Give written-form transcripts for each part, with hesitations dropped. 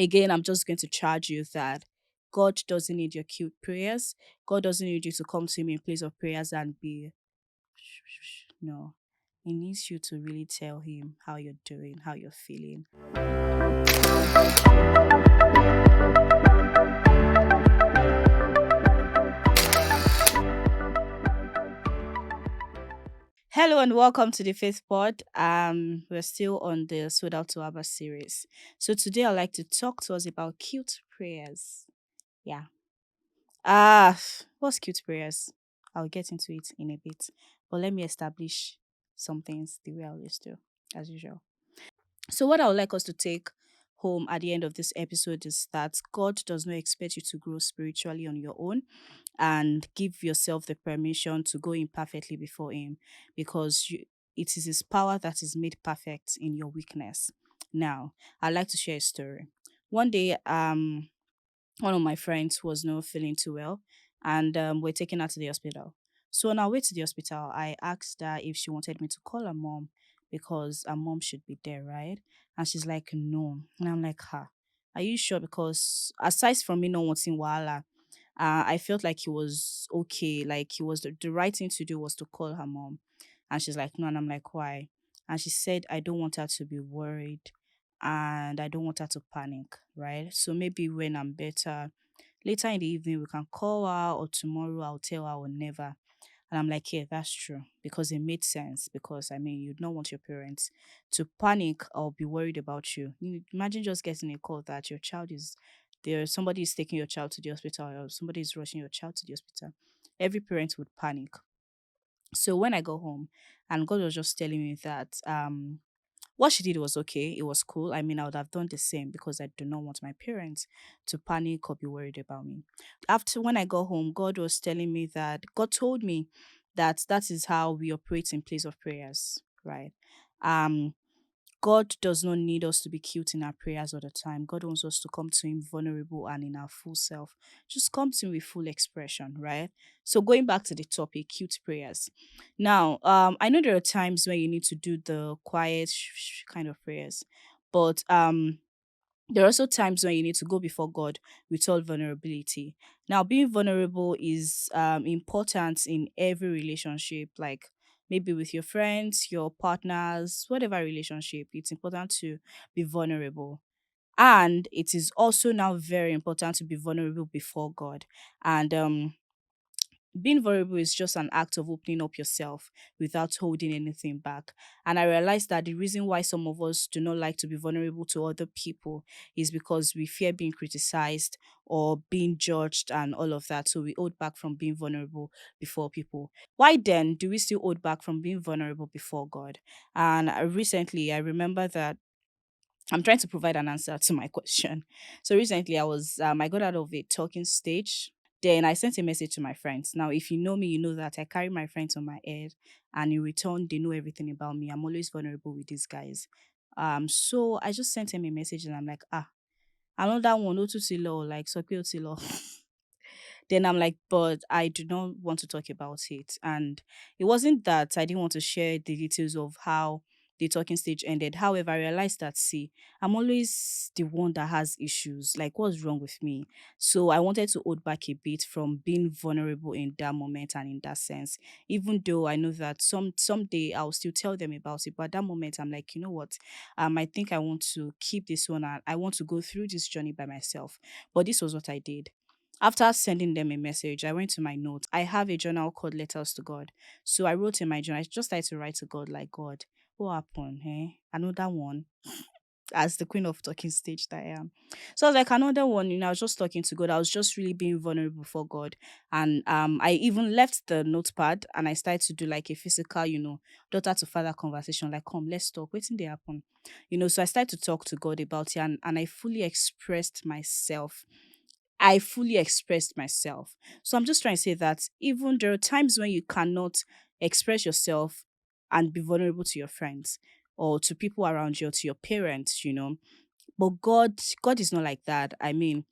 Again, I'm just going to charge you that God doesn't need your cute prayers. God doesn't need you to come to Him in place of prayers and be, no. He needs you to really tell Him how you're doing, how you're feeling. Hello and welcome to the Faith Pod. We're still on the Sold Out to Abba series. So today I'd like to talk to us about cute prayers. Yeah. What's cute prayers? I'll get into it in a bit. But let me establish some things the way I always do, as usual. So, what I would like us to take home at the end of this episode is that God does not expect you to grow spiritually on your own and give yourself the permission to go imperfectly before Him because it is His power that is made perfect in your weakness. Now, I'd like to share a story. One day, one of my friends was not feeling too well and we're taking her to the hospital. So on our way to the hospital, I asked her if she wanted me to call her mom because her mom should be there, right? And she's like, no. And I'm like, are you sure? Because aside from me not wanting Wahala, I felt like he was okay. Like he was the right thing to do was to call her mom. And she's like, no. And I'm like, why? And she said, I don't want her to be worried and I don't want her to panic, right? So maybe when I'm better, later in the evening, we can call her or tomorrow I'll tell her or never. And I'm like, yeah, that's true. Because it made sense. Because I mean, you'd not want your parents to panic or be worried about you. Imagine just getting a call that your child is there, somebody is taking your child to the hospital or somebody is rushing your child to the hospital. Every parent would panic. So when I go home and God was just telling me that what she did was okay. It was cool. I mean, I would have done the same because I do not want my parents to panic or be worried about me. After when I got home, God was telling me that God told me that that is how we operate in place of prayers, right? Um, God does not need us to be cute in our prayers all the time. God wants us to come to Him vulnerable and in our full self. Just come to Him with full expression, right? So going back to the topic, cute prayers. Now, I know there are times when you need to do the quiet kind of prayers, but there are also times when you need to go before God with all vulnerability. Now, being vulnerable is important in every relationship, like maybe with your friends, your partners, whatever relationship. It's important to be vulnerable. And it is also now very important to be vulnerable before God. And being vulnerable is just an act of opening up yourself without holding anything back. And I realized that the reason why some of us do not like to be vulnerable to other people is because we fear being criticized or being judged and all of that. So we hold back from being vulnerable before people. Why then do we still hold back from being vulnerable before God? And recently, I remember that I'm trying to provide an answer to my question. So recently, I got out of a talking stage. Then I sent a message to my friends. Now, if you know me, you know that I carry my friends on my head, and in return, they know everything about me. I'm always vulnerable with these guys. So I just sent him a message, and I'm like, another one, no to law, like so law. Then I'm like, but I do not want to talk about it. And it wasn't that I didn't want to share the details of how the talking stage ended. However, I realized that, see, I'm always the one that has issues. Like, what's wrong with me? So I wanted to hold back a bit from being vulnerable in that moment and in that sense. Even though I know that someday I'll still tell them about it. But at that moment, I'm like, you know what? I think I want to keep this one and I want to go through this journey by myself. But this was what I did. After sending them a message, I went to my notes. I have a journal called Letters to God. So I wrote in my journal, I just started to write to God, like, God, what happened? Eh? Another one. As the queen of talking stage that I am. So I was like, another one, I was just talking to God. I was just really being vulnerable for God. And I even left the notepad and I started to do like a physical, daughter to father conversation. Like, come, let's talk. Waiting they happen. So I started to talk to God about it and I fully expressed myself. So I'm just trying to say that even there are times when you cannot express yourself and be vulnerable to your friends or to people around you or to your parents. But God is not like that. I mean,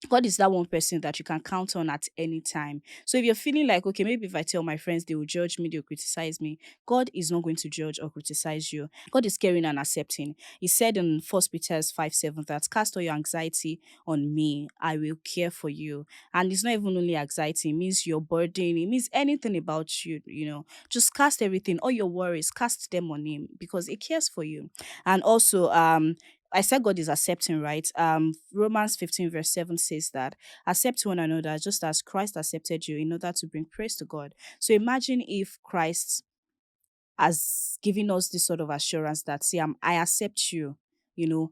God is that one person that you can count on at any time. So if you're feeling like, okay, maybe if I tell my friends, they will judge me, they'll criticize me, God is not going to judge or criticize you. God is caring and accepting. He said in First Peter 5:7 that cast all your anxiety on me, I will care for you. And it's not even only anxiety, it means your burden, it means anything about you, just cast everything, all your worries, cast them on him because he cares for you. And also, I said God is accepting, right? Romans 15, verse 7 says that accept one another just as Christ accepted you in order to bring praise to God. So imagine if Christ has given us this sort of assurance that, see, I accept you.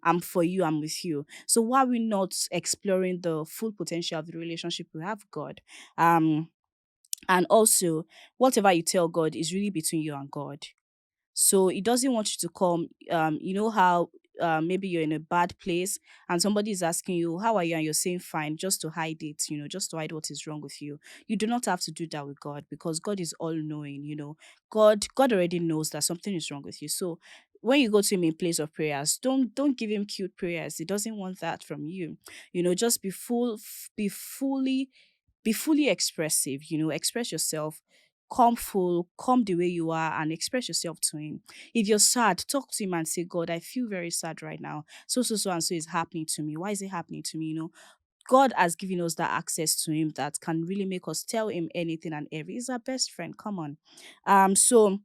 I'm for you, I'm with you. So why are we not exploring the full potential of the relationship we have with God? Um, and also, whatever you tell God is really between you and God. So he doesn't want you to come. You know how maybe you're in a bad place and somebody is asking you, how are you? And you're saying fine, just to hide it, just to hide what is wrong with you. You do not have to do that with God because God is all knowing. God already knows that something is wrong with you. So when you go to him in place of prayers, don't give him cute prayers. He doesn't want that from you. Just be fully expressive, express yourself, come full, come the way you are, and express yourself to him. If you're sad, talk to him and say, God, I feel very sad right now. So and so is happening to me. Why is it happening to me? God has given us that access to him that can really make us tell him anything and every. He's our best friend. Come on. So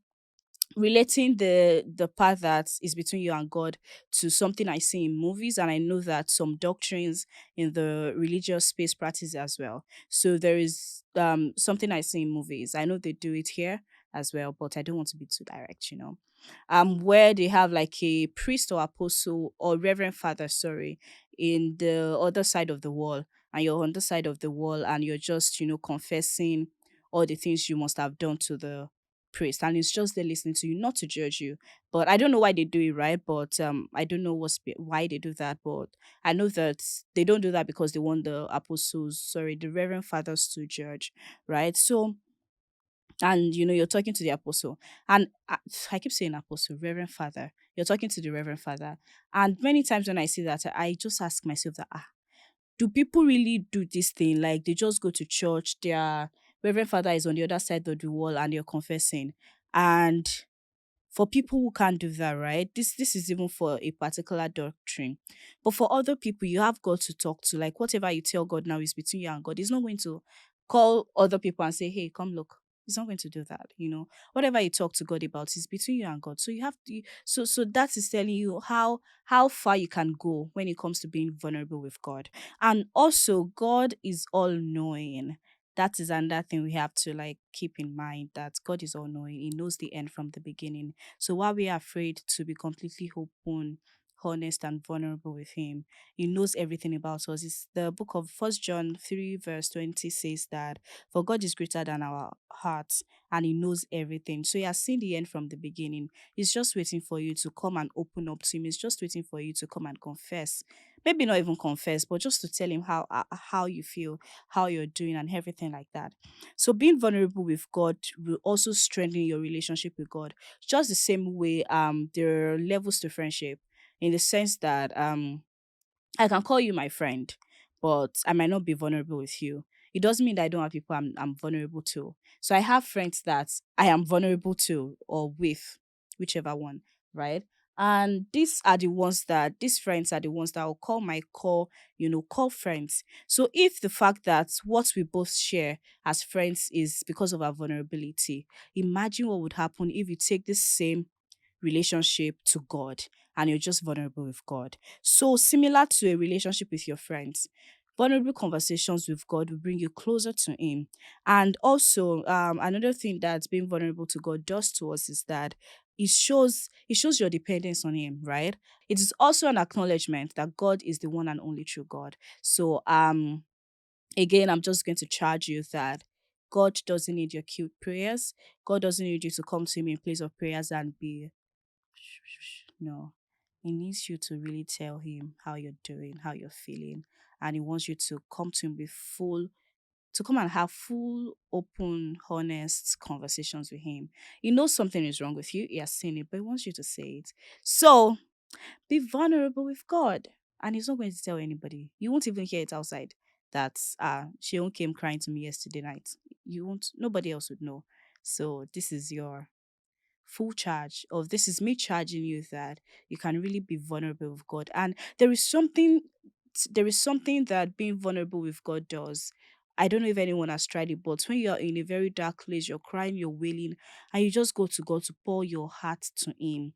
relating the part that is between you and God to something I see in movies, and I know that some doctrines in the religious space practice as well. So there is something I see in movies. I know they do it here as well, but I don't want to be too direct. Where they have like a priest or apostle or reverend father, sorry, in the other side of the wall, and you're on the side of the wall and you're just, confessing all the things you must have done to the priest, and it's just there listening to you, not to judge you. But I don't know why they do it, right? But I don't know why they do that, but I know that they don't do that because they want the apostles, sorry, the reverend fathers to judge, right? So, and you're talking to the apostle, and I keep saying apostle, reverend father, you're talking to the reverend father. And many times when I see that, I just ask myself that, do people really do this thing? Like they just go to church, their reverend father is on the other side of the wall and you're confessing. And for people who can't do that, right? This is even for a particular doctrine. But for other people, you have God to talk to. Like whatever you tell God now is between you and God. He's not going to call other people and say, hey, come look. He's not going to do that. Whatever you talk to God about is between you and God. So you have to, so that is telling you how far you can go when it comes to being vulnerable with God. And also, God is all knowing. That is another thing we have to like keep in mind, that God is all knowing. He knows the end from the beginning. So while we are afraid to be completely open, honest, and vulnerable with him, he knows everything about us. It's the book of First John 3 verse 20 says that, for God is greater than our hearts and he knows everything. So he has seen the end from the beginning. He's just waiting for you to come and open up to him. He's just waiting for you to come and confess. Maybe not even confess, but just to tell him how you feel, how you're doing, and everything like that. So being vulnerable with God will also strengthen your relationship with God. Just the same way there are levels to friendship, in the sense that I can call you my friend, but I might not be vulnerable with you. It doesn't mean that I don't have people I'm vulnerable to. So I have friends that I am vulnerable to or with, whichever one, right? And these friends are the ones that I'll call my call friends. So if the fact that what we both share as friends is because of our vulnerability, imagine what would happen if you take this same relationship to God and you're just vulnerable with God. So, similar to a relationship with your friends, vulnerable conversations with God will bring you closer to Him. And also, another thing that being vulnerable to God does to us is that it shows your dependence on Him, right? It is also an acknowledgement that God is the one and only true God. So, again, I'm just going to charge you that God doesn't need your cute prayers. God doesn't need you to come to Him in place of prayers and be no. He needs you to really tell him how you're doing, how you're feeling. And he wants you to come to him with to come and have full, open, honest conversations with him. He knows something is wrong with you. He has seen it, but he wants you to say it. So be vulnerable with God. And he's not going to tell anybody. You won't even hear it outside. that Sheon came crying to me yesterday night. You won't, nobody else would know. So this is your full charge, of this is me charging you that you can really be vulnerable with God. And there is something that being vulnerable with God does. I don't know if anyone has tried it, but when you're in a very dark place, you're crying, you're wailing, and you just go to God to pour your heart to Him,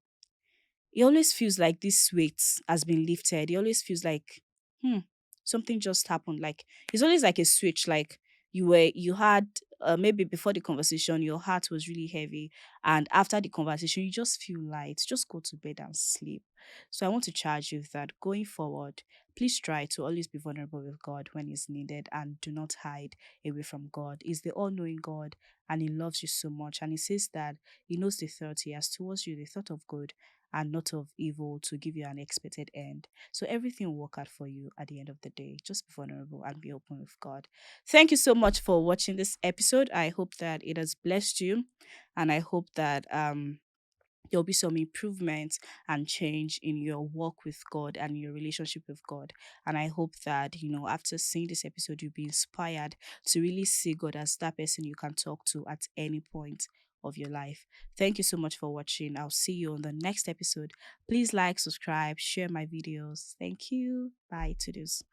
it always feels like this weight has been lifted. It always feels like, hmm, something just happened. Like it's always like a switch. Like you had maybe before the conversation, your heart was really heavy, and after the conversation, you just feel light. Just go to bed and sleep. So I want to charge you with that going forward. Please try to always be vulnerable with God when it's needed, and do not hide away from God. He's the all-knowing God, and He loves you so much. And He says that He knows the thought He has towards you, the thought of good and not of evil, to give you an expected end. So everything will work out for you at the end of the day. Just be vulnerable and be open with God. Thank you so much for watching this episode. I hope that it has blessed you, and I hope that there'll be some improvement and change in your walk with God and your relationship with God. And I hope that, after seeing this episode, you'll be inspired to really see God as that person you can talk to at any point of your life. Thank you so much for watching. I'll see you on the next episode. Please like, subscribe, share my videos. Thank you. Bye to this.